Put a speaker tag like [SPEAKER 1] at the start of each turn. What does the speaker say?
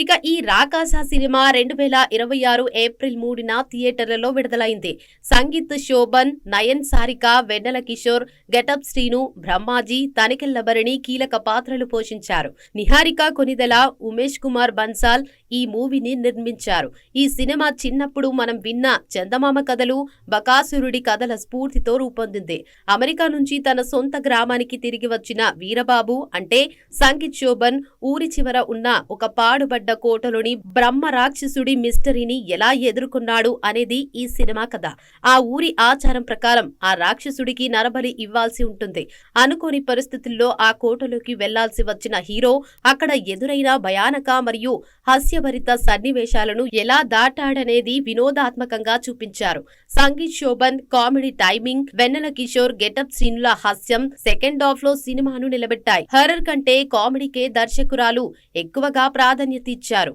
[SPEAKER 1] ఇక ఈ రాకాస cinema 2026 April 3న థియేటర్లలో విడుదలైంది. సంగీత్ శోభన్, నయన్ సారిక, వెన్నెల కిషోర్, గెటప్ శ్రీను, బ్రహ్మాజీ, తనికెళ్ల భరణి కీలక పాత్రలు పోషించారు. నిహారిక కొనిదెల, ఉమేష్ కుమార్ బన్సాల్ ఈ మూవీని నిర్మించారు. ఈ సినిమా చిన్నప్పుడు మనం విన్న చందమామ కథలు, బకాసురుడి కథల స్ఫూర్తితో రూపొందింది. అమెరికా నుంచి తన సొంత గ్రామానికి తిరిగి వచ్చిన వీరబాబు అంటే సంగీత్ శోభన్ ఊరి చివర ఉన్న ఒక పాడుబడ్డ కోటలోని బ్రహ్మ రాక్షసుడి మిస్టరీని ఎలా ఎదుర్కొన్నాడు అనేది ఈ సినిమా కథ. ఆ ఊరి ఆచారం ప్రకారం ఆ రాక్షసుడికి నరబలి ఇవ్వాల్సి ఉంటుంది. అనుకోని పరిస్థితుల్లో ఆ కోటలోకి వెళ్లాల్సి వచ్చిన హీరో అక్కడ ఎదురైన భయానక మరియు హాస్యభరిత సన్నివేశాలను ఎలా దాటాడనేది వినోదాత్మకంగా చూపించారు. సంగీత్ శోభన్ కామెడీ టైమింగ్, వెన్నెల కిషోర్ గెటప్ శ్రీనుల హాస్యం సెకండ్ హాఫ్ లో సినిమాను నిలబెట్టాయి. హర్రర్ కంటే కామెడీకే దర్శకురాలు ఎక్కువగా ప్రాధాన్యత ఇచ్చారు.